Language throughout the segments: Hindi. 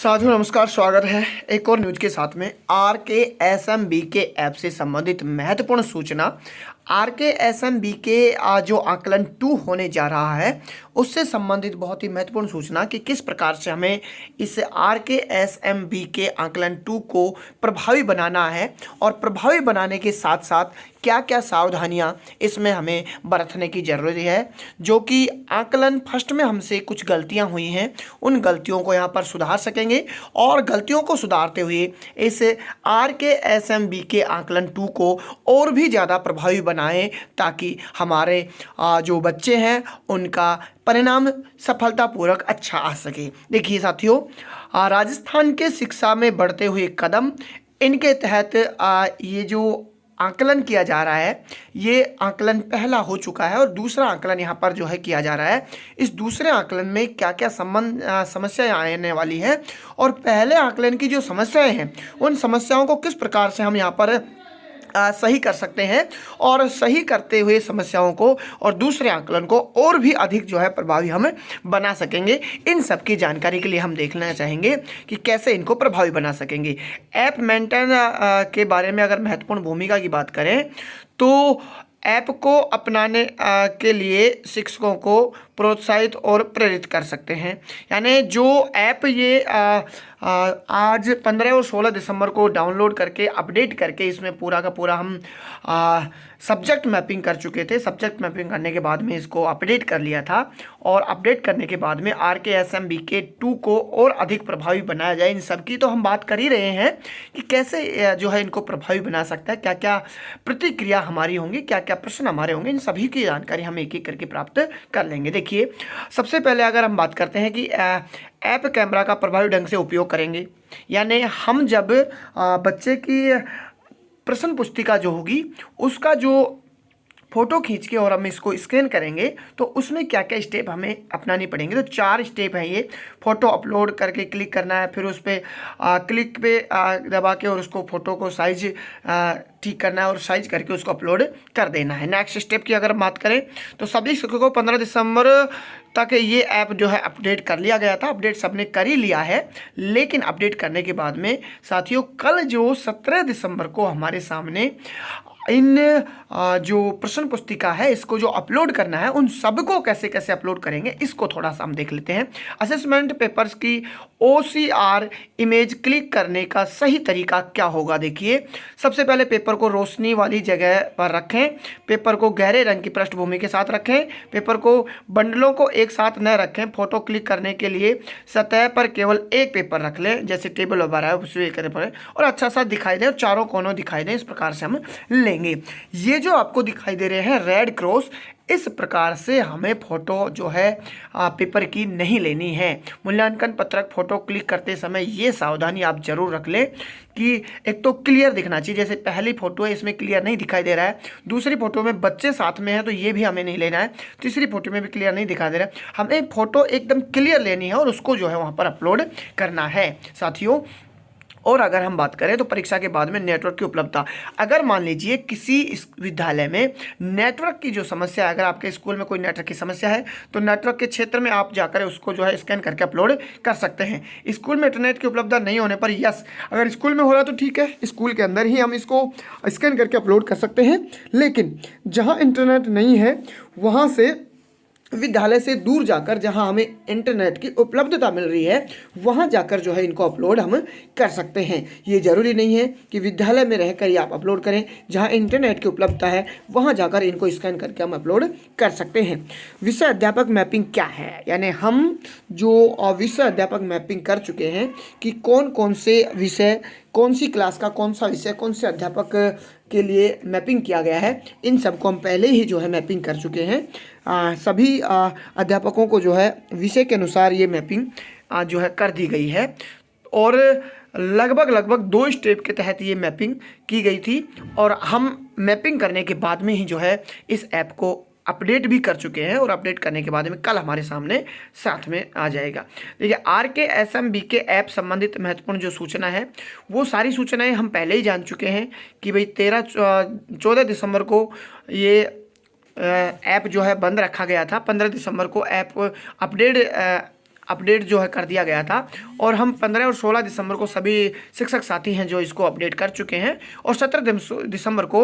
साथियों नमस्कार, स्वागत है एक और न्यूज के साथ में। RKSMBK ऐप से संबंधित महत्वपूर्ण सूचना। RKSMBK जो आकलन 2 होने जा रहा है उससे संबंधित बहुत ही महत्वपूर्ण सूचना कि किस प्रकार से हमें इस RKSMBK आकलन 2 को प्रभावी बनाना है और प्रभावी बनाने के साथ साथ क्या क्या सावधानियां इसमें हमें बरतने की ज़रूरत है। जो कि आकलन फर्स्ट में हमसे कुछ गलतियां हुई हैं, उन गलतियों को यहाँ पर सुधार सकेंगे और गलतियों को सुधारते हुए इस RKSMBK आकलन 2 को और भी ज़्यादा प्रभावी बनाएं ताकि हमारे जो बच्चे हैं उनका परिणाम सफलतापूर्वक अच्छा आ सके। देखिए साथियों, राजस्थान के शिक्षा में बढ़ते हुए कदम, इनके तहत ये जो आकलन किया जा रहा है, ये आकलन पहला हो चुका है और दूसरा आकलन यहाँ पर जो है किया जा रहा है। इस दूसरे आकलन में क्या क्या समस्याएं आने वाली है और पहले आकलन की जो समस्याएं हैं उन समस्याओं को किस प्रकार से हम यहाँ पर सही कर सकते हैं और सही करते हुए समस्याओं को और दूसरे आकलन को और भी अधिक जो है प्रभावी हम बना सकेंगे। इन सब की जानकारी के लिए हम देखना चाहेंगे कि कैसे इनको प्रभावी बना सकेंगे। ऐप मेंटेन के बारे में अगर महत्वपूर्ण भूमिका की बात करें तो ऐप को अपनाने के लिए शिक्षकों को प्रोत्साहित और प्रेरित कर सकते हैं। यानी जो ऐप ये आज 15 और 16 दिसंबर को डाउनलोड करके अपडेट करके इसमें पूरा का पूरा हम सब्जेक्ट मैपिंग कर चुके थे। सब्जेक्ट मैपिंग करने के बाद में इसको अपडेट कर लिया था और अपडेट करने के बाद में RKSMBK 2 को और अधिक प्रभावी बनाया जाए। इन सब की तो हम बात कर ही रहे हैं कि कैसे जो है इनको प्रभावी बना सकता है, क्या क्या प्रतिक्रिया हमारी होंगी, क्या क्या प्रश्न हमारे होंगे, इन सभी की जानकारी हम एक एक करके प्राप्त कर लेंगे। देखिए, सबसे पहले अगर हम बात करते हैं कि ऐप कैमरा का प्रभावी ढंग से उपयोग करेंगे, यानी हम जब बच्चे की प्रश्न पुस्तिका जो होगी उसका जो फ़ोटो खींच के और हम इसको स्कैन करेंगे तो उसमें क्या क्या स्टेप हमें अपनानी पड़ेंगे। तो 4 स्टेप हैं ये। फ़ोटो अपलोड करके क्लिक करना है, फिर उस पर क्लिक पे दबा के और उसको फ़ोटो को साइज ठीक करना है और साइज करके उसको अपलोड कर देना है। नेक्स्ट स्टेप की अगर बात करें तो सभी शिक्षकों को 15 दिसंबर तक ये ऐप जो है अपडेट कर लिया गया था। अपडेट सबने कर ही लिया है, लेकिन अपडेट करने के बाद में साथियों कल जो 17 दिसंबर को हमारे सामने इन जो प्रश्न पुस्तिका है इसको जो अपलोड करना है उन सबको कैसे कैसे अपलोड करेंगे इसको थोड़ा सा हम देख लेते हैं। असेसमेंट पेपर्स की OCR इमेज क्लिक करने का सही तरीका क्या होगा। देखिए, सबसे पहले पेपर को रोशनी वाली जगह पर रखें, पेपर को गहरे रंग की पृष्ठभूमि के साथ रखें, पेपर को बंडलों को एक साथ न रखें। फोटो क्लिक करने के लिए सतह पर केवल एक पेपर रख लें, जैसे टेबल वगैरह है उसे पेपर और अच्छा सा दिखाई दे और चारों कोनों दिखाई दे। इस प्रकार से हम लेंगे। ये जो आपको दिखाई दे रहे हैं रेड क्रॉस, इस प्रकार से हमें फ़ोटो जो है पेपर की नहीं लेनी है। मूल्यांकन पत्रक फ़ोटो क्लिक करते समय ये सावधानी आप जरूर रख लें कि एक तो क्लियर दिखना चाहिए। जैसे पहली फ़ोटो है इसमें क्लियर नहीं दिखाई दे रहा है, दूसरी फ़ोटो में बच्चे साथ में हैं तो ये भी हमें नहीं लेना है, तीसरी फ़ोटो में भी क्लियर नहीं दिखाई दे रहा है। हमें फ़ोटो एकदम क्लियर लेनी है और उसको जो है वहाँ पर अपलोड करना है साथियों। और अगर हम बात करें तो परीक्षा के बाद में नेटवर्क की उपलब्धता, अगर मान लीजिए किसी विद्यालय में नेटवर्क की जो समस्या है, अगर आपके स्कूल में कोई नेटवर्क की समस्या है तो नेटवर्क के क्षेत्र में आप जाकर उसको जो है स्कैन करके अपलोड कर सकते हैं। स्कूल में इंटरनेट की उपलब्धता नहीं होने पर यस, अगर स्कूल में हो रहा तो ठीक है, स्कूल के अंदर ही हम इसको स्कैन करके अपलोड कर सकते हैं। लेकिन जहाँ इंटरनेट नहीं है वहाँ से विद्यालय से दूर जाकर जहां हमें इंटरनेट की उपलब्धता मिल रही है वहां जाकर जो है इनको अपलोड हम कर सकते हैं। ये ज़रूरी नहीं है कि विद्यालय में रहकर ही आप अपलोड करें, जहां इंटरनेट की उपलब्धता है वहां जाकर इनको स्कैन करके हम अपलोड कर सकते हैं। विषय अध्यापक मैपिंग क्या है, यानी हम जो विषय अध्यापक मैपिंग कर चुके हैं कि कौन कौन से विषय, कौन सी क्लास का कौन सा विषय, कौन से अध्यापक के लिए मैपिंग किया गया है, इन सबको हम पहले ही जो है मैपिंग कर चुके हैं। सभी अध्यापकों को जो है विषय के अनुसार ये मैपिंग जो है कर दी गई है और लगभग 2 स्टेप के तहत ये मैपिंग की गई थी और हम मैपिंग करने के बाद में ही जो है इस ऐप को अपडेट भी कर चुके हैं और अपडेट करने के बाद में कल हमारे सामने साथ में आ जाएगा। देखिए, RKSMBK ऐप संबंधित महत्वपूर्ण जो सूचना है वो सारी सूचनाएं हम पहले ही जान चुके हैं कि भाई 14 दिसंबर को ये ऐप जो है बंद रखा गया था। 15 दिसंबर को ऐप अपडेट अपडेट जो है कर दिया गया था और हम 15 और 16 दिसंबर को सभी शिक्षक साथी हैं जो इसको अपडेट कर चुके हैं और 17 दिसंबर को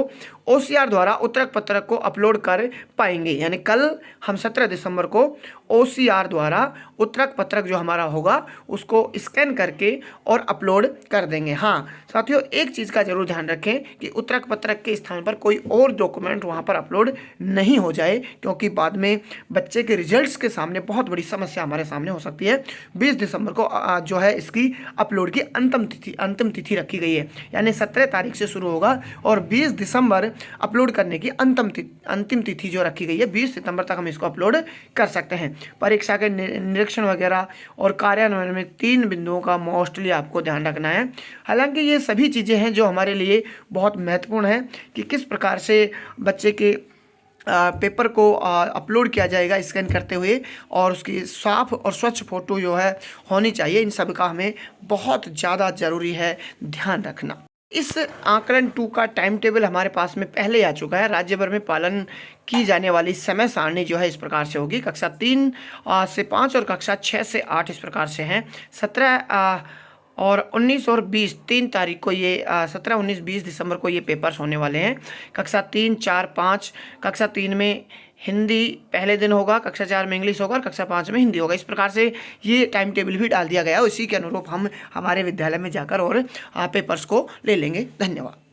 OCR द्वारा उत्तरक पत्रक को अपलोड कर पाएंगे। यानी कल हम 17 दिसंबर को OCR द्वारा उत्तरक पत्रक जो हमारा होगा उसको स्कैन करके और अपलोड कर देंगे। हाँ साथियों, एक चीज़ का जरूर ध्यान रखें कि उत्तरक पत्रक के स्थान पर कोई और डॉक्यूमेंट वहाँ पर अपलोड नहीं हो जाए, क्योंकि बाद में बच्चे के रिजल्ट्स के सामने बहुत बड़ी समस्या हमारे सामने हो सकती है। 20 दिसंबर को जो है इसकी अपलोड की अंतिम तिथि रखी गई है, यानी 17 तारीख से शुरू होगा और 20 दिसंबर अपलोड करने की अंतिम तिथि जो रखी गई है 20 सितंबर तक हम इसको अपलोड कर सकते हैं। परीक्षा के निरीक्षण वगैरह और कार्यान्वयन में 3 बिंदुओं का मोस्टली आपको ध्यान रखना है। हालांकि ये सभी चीज़ें हैं जो हमारे लिए बहुत महत्वपूर्ण है कि किस प्रकार से बच्चे के पेपर को अपलोड किया जाएगा स्कैन करते हुए और उसकी साफ और स्वच्छ फ़ोटो जो है होनी चाहिए। इन सब का हमें बहुत ज़्यादा ज़रूरी है ध्यान रखना। इस आकलन 2 का टाइम टेबल हमारे पास में पहले आ चुका है। राज्य भर में पालन की जाने वाली समय सारणी जो है इस प्रकार से होगी। कक्षा 3 से 5 और कक्षा 6 से 8 इस प्रकार से हैं। 17 और 19 और 20 3 तारीख को ये 17, 19, 20 दिसंबर को ये पेपर्स होने वाले हैं। कक्षा 3, 4, 5 कक्षा 3 में हिंदी पहले दिन होगा, कक्षा 4 में इंग्लिश होगा और कक्षा 5 में हिंदी होगा। इस प्रकार से ये टाइम टेबल भी डाल दिया गया है। उसी के अनुरूप हम हमारे विद्यालय में जाकर और पेपर्स को ले लेंगे। धन्यवाद।